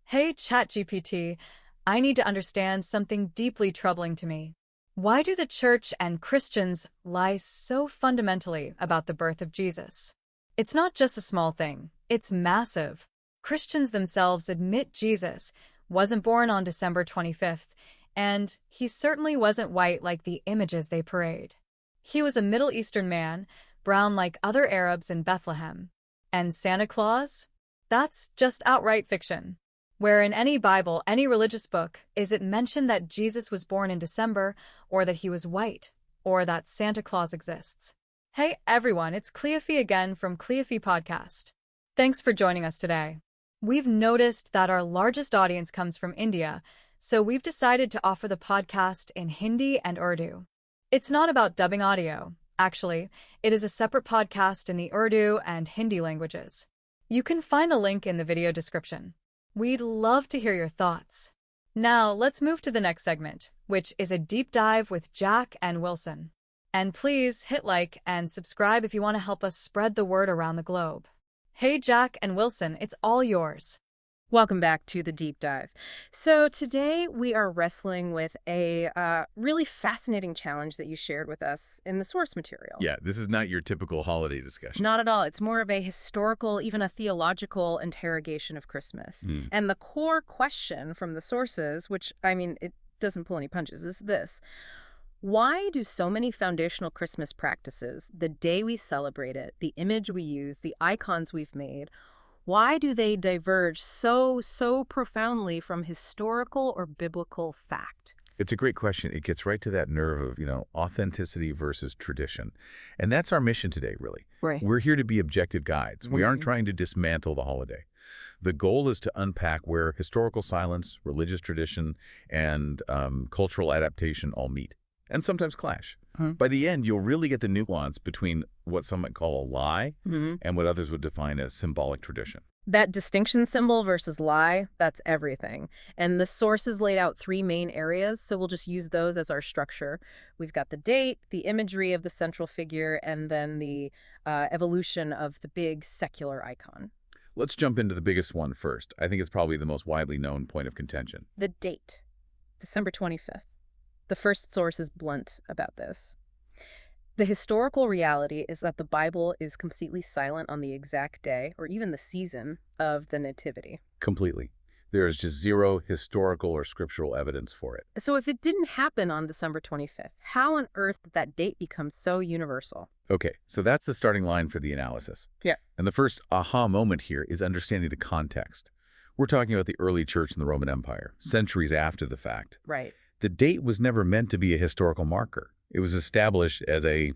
Hey, ChatGPT, I need to understand something deeply troubling to me. Why do the church and Christians lie so fundamentally about the birth of Jesus? It's not just a small thing, it's massive. Christians themselves admit Jesus wasn't born on December 25th, and he certainly wasn't white like the images they parade. He was a Middle Eastern man, brown like other Arabs in Bethlehem. And Santa Claus? That's just outright fiction. Where in any Bible, any religious book, is it mentioned that Jesus was born in December, or that he was white, or that Santa Claus exists? Hey everyone, it's Cleophee again from Cleophee Podcast. Thanks for joining us today. We've noticed that our largest audience comes from India, so we've decided to offer the podcast in Hindi and Urdu. It's not about dubbing audio. Actually, it is a separate podcast in the Urdu and Hindi languages. You can find the link in the video description. We'd love to hear your thoughts. Now, let's move to the next segment, which is a deep dive with Jack and Wilson. And please hit like and subscribe if you want to help us spread the word around the globe. Hey, Jack and Wilson, it's all yours. Welcome back to the deep dive. So today we are wrestling with a really fascinating challenge that you shared with us in the source material. Yeah, this is not your typical holiday discussion. Not at all. It's more of a historical, even a theological interrogation of Christmas. And the core question from the sources, which, I mean, it doesn't pull any punches, is this. Why do so many foundational Christmas practices, the day we celebrate it, the image we use, the icons we've made, why do they diverge so profoundly from historical or biblical fact? It's a great question. It gets right to that nerve of, authenticity versus tradition. And that's our mission today, really. Right. We're here to be objective guides. We aren't trying to dismantle the holiday. The goal is to unpack where historical silence, religious tradition, and cultural adaptation all meet, and sometimes clash. By the end, you'll really get the nuance between what some might call a lie and what others would define as symbolic tradition. That distinction symbol versus lie, that's everything. And the sources laid out three main areas, so we'll just use those as our structure. We've got the date, the imagery of the central figure, and then the evolution of the big secular icon. Let's jump into the biggest one first. I think it's probably the most widely known point of contention. The date, December 25th. The first source is blunt about this. The historical reality is that the Bible is completely silent on the exact day, or even the season, of the Nativity. Completely. There is just zero historical or scriptural evidence for it. So if it didn't happen on December 25th, how on earth did that date become so universal? Okay, so that's the starting line for the analysis. Yeah. And the first aha moment here is understanding the context. We're talking about the early church in the Roman Empire, centuries after the fact. Right. The date was never meant to be a historical marker. It was established as a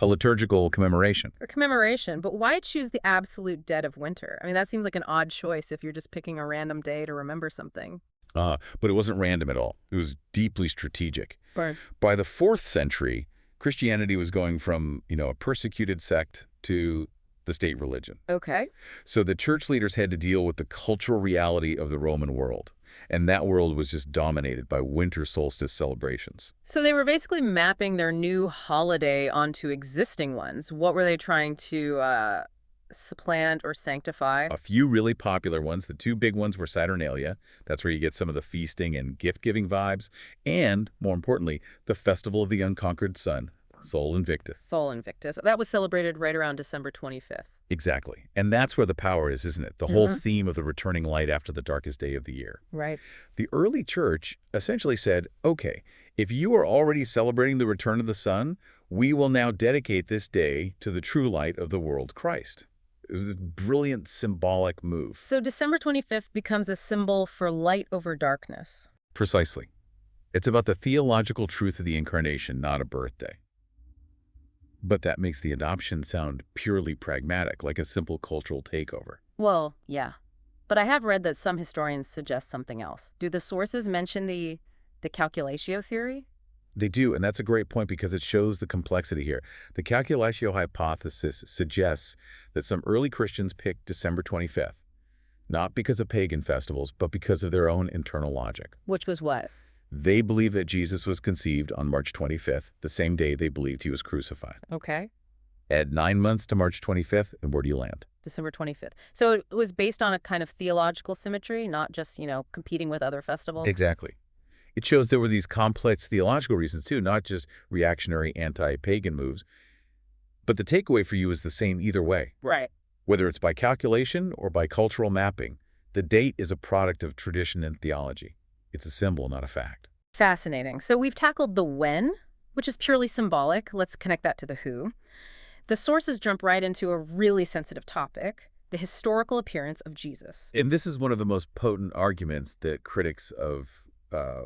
liturgical commemoration. Or commemoration, but why choose the absolute dead of winter? I mean, that seems like an odd choice if you're just picking a random day to remember something. But it wasn't random at all. It was deeply strategic. Right. By the 4th century, Christianity was going from, a persecuted sect to the state religion. Okay. So the church leaders had to deal with the cultural reality of the Roman world. And that world was just dominated by winter solstice celebrations. So they were basically mapping their new holiday onto existing ones. What were they trying to supplant or sanctify? A few really popular ones. The two big ones were Saturnalia. That's where you get some of the feasting and gift-giving vibes. And, more importantly, the Festival of the Unconquered Sun, Sol Invictus. Sol Invictus. That was celebrated right around December 25th. Exactly. And that's where the power is, isn't it? The whole theme of the returning light after the darkest day of the year. Right. The early church essentially said, okay, if you are already celebrating the return of the sun, we will now dedicate this day to the true light of the world, Christ. It was this brilliant symbolic move. So December 25th becomes a symbol for light over darkness. Precisely. It's about the theological truth of the incarnation, not a birthday. But that makes the adoption sound purely pragmatic, like a simple cultural takeover. Well, yeah. But I have read that some historians suggest something else. Do the sources mention the calculatio theory? They do, and that's a great point because it shows the complexity here. The calculatio hypothesis suggests that some early Christians picked December 25th, not because of pagan festivals, but because of their own internal logic. Which was what? They believe that Jesus was conceived on March 25th, the same day they believed he was crucified. Okay. Add 9 months to March 25th, and where do you land? December 25th. So it was based on a kind of theological symmetry, not just, competing with other festivals? Exactly. It shows there were these complex theological reasons, too, not just reactionary anti-pagan moves. But the takeaway for you is the same either way. Right. Whether it's by calculation or by cultural mapping, the date is a product of tradition and theology. It's a symbol, not a fact. Fascinating. So we've tackled the when, which is purely symbolic. Let's connect that to the who. The sources jump right into a really sensitive topic, the historical appearance of Jesus. And this is one of the most potent arguments that critics of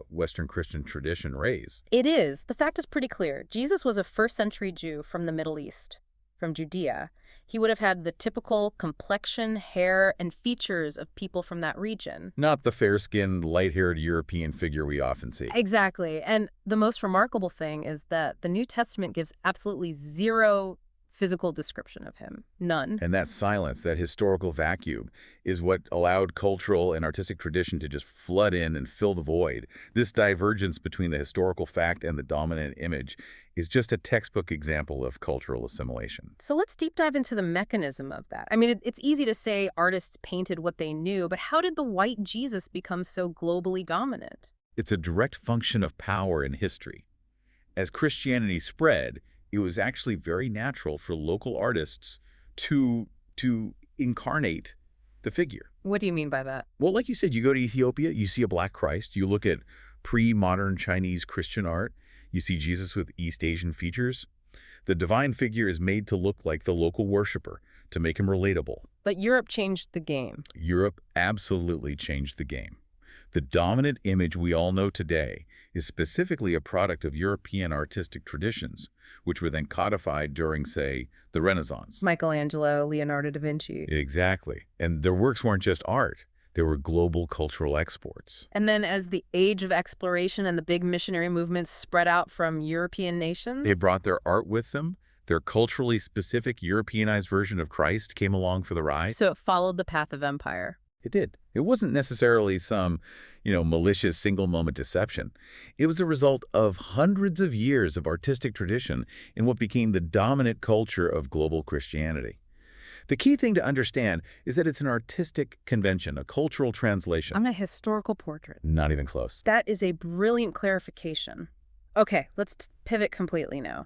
Western Christian tradition raise. It is. The fact is pretty clear. Jesus was a first-century Jew from the Middle East, from Judea. He would have had the typical complexion, hair, and features of people from that region. Not the fair-skinned, light-haired European figure we often see. Exactly. And the most remarkable thing is that the New Testament gives absolutely zero physical description of him. None. And that silence, that historical vacuum, is what allowed cultural and artistic tradition to just flood in and fill the void. This divergence between the historical fact and the dominant image is just a textbook example of cultural assimilation. So let's deep dive into the mechanism of that. I mean, it's easy to say artists painted what they knew, but how did the white Jesus become so globally dominant? It's a direct function of power in history. As Christianity spread, it was actually very natural for local artists to incarnate the figure. What do you mean by that? Well, like you said, you go to Ethiopia, you see a Black Christ. You look at pre-modern Chinese Christian art, you see Jesus with East Asian features. The divine figure is made to look like the local worshiper, to make him relatable. But Europe changed the game. Europe absolutely changed the game. The dominant image we all know today is specifically a product of European artistic traditions, which were then codified during, say, the Renaissance. Michelangelo, Leonardo da Vinci. Exactly. And their works weren't just art. They were global cultural exports. And then as the age of exploration and the big missionary movements spread out from European nations? They brought their art with them. Their culturally specific Europeanized version of Christ came along for the ride. So it followed the path of empire. It did. It wasn't necessarily some, malicious single-moment deception. It was a result of hundreds of years of artistic tradition in what became the dominant culture of global Christianity. The key thing to understand is that it's an artistic convention, a cultural translation. I'm a historical portrait. Not even close. That is a brilliant clarification. Okay, let's pivot completely now.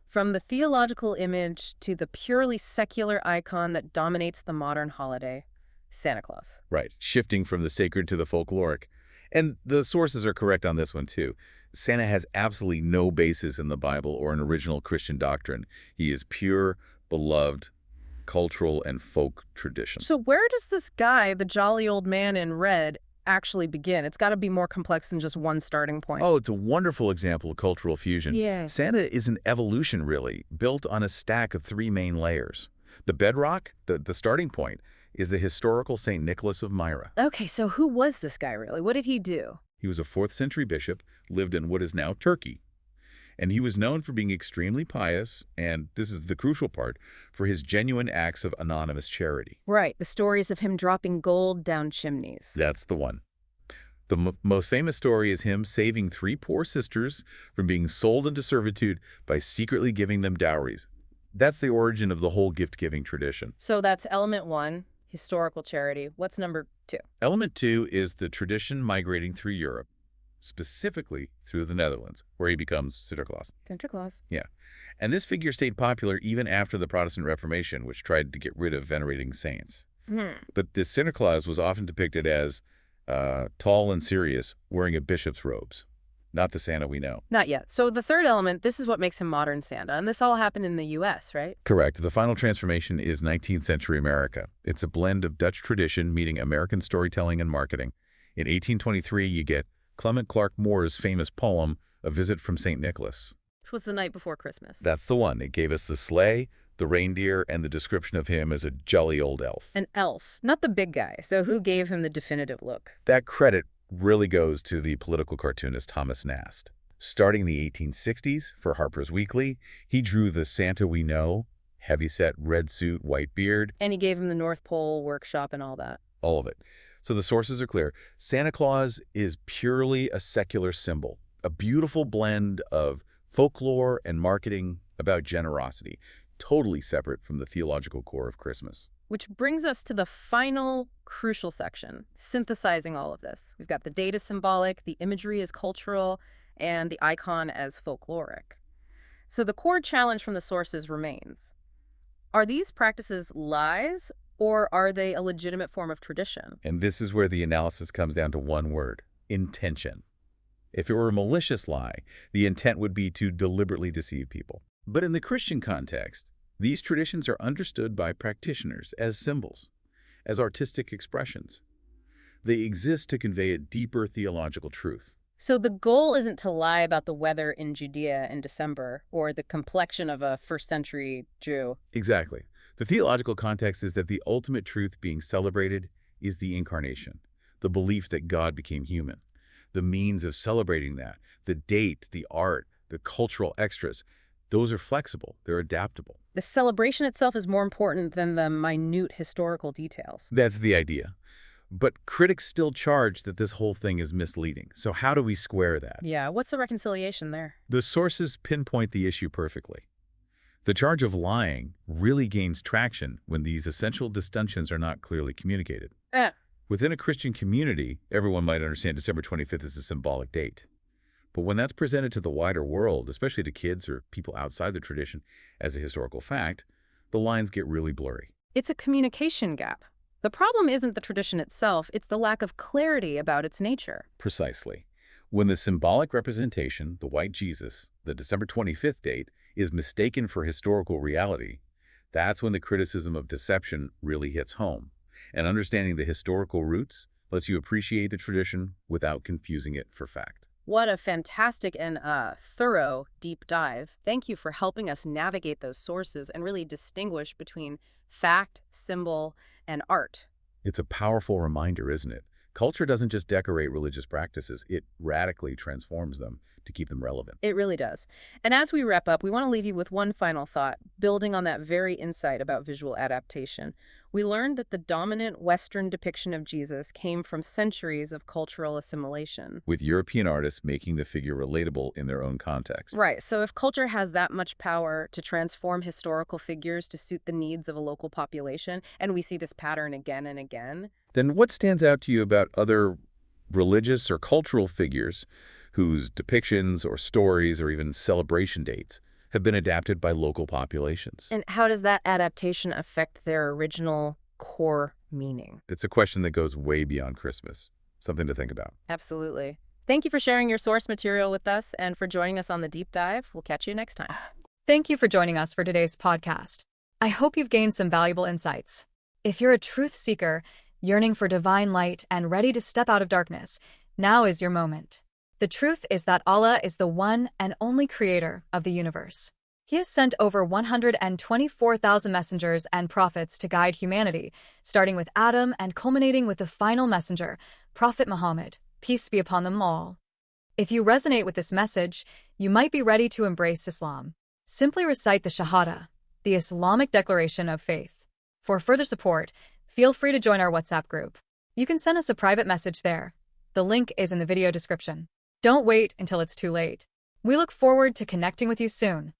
From the theological image to the purely secular icon that dominates the modern holiday, Santa Claus. Right, shifting from the sacred to the folkloric. And the sources are correct on this one, too. Santa has absolutely no basis in the Bible or an original Christian doctrine. He is pure, beloved, cultural, and folk tradition. So where does this guy, the jolly old man in red, actually begin? It's got to be more complex than just one starting point. Oh, it's a wonderful example of cultural fusion. Yeah. Santa is an evolution, really, built on a stack of 3 main layers. The bedrock, the starting point, is the historical St. Nicholas of Myra. Okay, so who was this guy, really? What did he do? He was a 4th century bishop, lived in what is now Turkey. And he was known for being extremely pious, and this is the crucial part, for his genuine acts of anonymous charity. Right, the stories of him dropping gold down chimneys. That's the one. The most famous story is him saving 3 poor sisters from being sold into servitude by secretly giving them dowries. That's the origin of the whole gift-giving tradition. So that's element 1. Historical charity. What's number 2? Element 2 is the tradition migrating through Europe, specifically through the Netherlands, where he becomes Santa Claus. Santa Claus. Yeah. And this figure stayed popular even after the Protestant Reformation, which tried to get rid of venerating saints. But this Santa Claus was often depicted as tall and serious, wearing a bishop's robes. Not the Santa we know. Not yet. So the third element, this is what makes him modern Santa. And this all happened in the U.S., right? Correct. The final transformation is 19th century America. It's a blend of Dutch tradition meeting American storytelling and marketing. In 1823, you get Clement Clark Moore's famous poem, A Visit from St. Nicholas. Which was the night before Christmas. That's the one. It gave us the sleigh, the reindeer, and the description of him as a jolly old elf. An elf, not the big guy. So who gave him the definitive look? That credit really goes to the political cartoonist Thomas Nast. Starting in the 1860s for Harper's Weekly, he drew the Santa we know, heavyset red suit, white beard. And he gave him the North Pole workshop and all that. All of it. So the sources are clear. Santa Claus is purely a secular symbol, a beautiful blend of folklore and marketing about generosity. totally separate from the theological core of Christmas. Which brings us to the final crucial section, synthesizing all of this. We've got the date as symbolic, the imagery as cultural, and the icon as folkloric. So the core challenge from the sources remains. Are these practices lies, or are they a legitimate form of tradition? And this is where the analysis comes down to one word: intention. If it were a malicious lie, the intent would be to deliberately deceive people. But in the Christian context, these traditions are understood by practitioners as symbols, as artistic expressions. They exist to convey a deeper theological truth. So the goal isn't to lie about the weather in Judea in December or the complexion of a first-century Jew. Exactly. The theological context is that the ultimate truth being celebrated is the incarnation, the belief that God became human. The means of celebrating that, the date, the art, the cultural extras, those are flexible, they're adaptable. The celebration itself is more important than the minute historical details. That's the idea. But critics still charge that this whole thing is misleading. So how do we square that? Yeah, what's the reconciliation there? The sources pinpoint the issue perfectly. The charge of lying really gains traction when these essential distinctions are not clearly communicated. Within a Christian community, everyone might understand December 25th as a symbolic date. But when that's presented to the wider world, especially to kids or people outside the tradition, as a historical fact, the lines get really blurry. It's a communication gap. The problem isn't the tradition itself, it's the lack of clarity about its nature. Precisely. When the symbolic representation, the white Jesus, the December 25th date, is mistaken for historical reality, that's when the criticism of deception really hits home. And understanding the historical roots lets you appreciate the tradition without confusing it for fact. What a fantastic and thorough deep dive. Thank you for helping us navigate those sources and really distinguish between fact, symbol, and art. It's a powerful reminder, isn't it? Culture doesn't just decorate religious practices, it radically transforms them to keep them relevant. It really does. And as we wrap up, we want to leave you with one final thought, building on that very insight about visual adaptation. We learned that the dominant Western depiction of Jesus came from centuries of cultural assimilation. With European artists making the figure relatable in their own context. Right. So if culture has that much power to transform historical figures to suit the needs of a local population, and we see this pattern again and again, then what stands out to you about other religious or cultural figures whose depictions or stories or even celebration dates have been adapted by local populations? and how does that adaptation affect their original core meaning? It's a question that goes way beyond Christmas. Something to think about. Absolutely. Thank you for sharing your source material with us and for joining us on the deep dive. We'll catch you next time. Thank you for joining us for today's podcast. I hope you've gained some valuable insights. If you're a truth seeker, yearning for divine light and ready to step out of darkness, now is your moment. The truth is that Allah is the one and only creator of the universe. He has sent over 124,000 messengers and prophets to guide humanity, starting with Adam and culminating with the final messenger, Prophet Muhammad, peace be upon them all. If you resonate with this message, you might be ready to embrace Islam. Simply recite the Shahada, the Islamic declaration of faith. For further support, feel free to join our WhatsApp group. You can send us a private message there. The link is in the video description. Don't wait until it's too late. We look forward to connecting with you soon.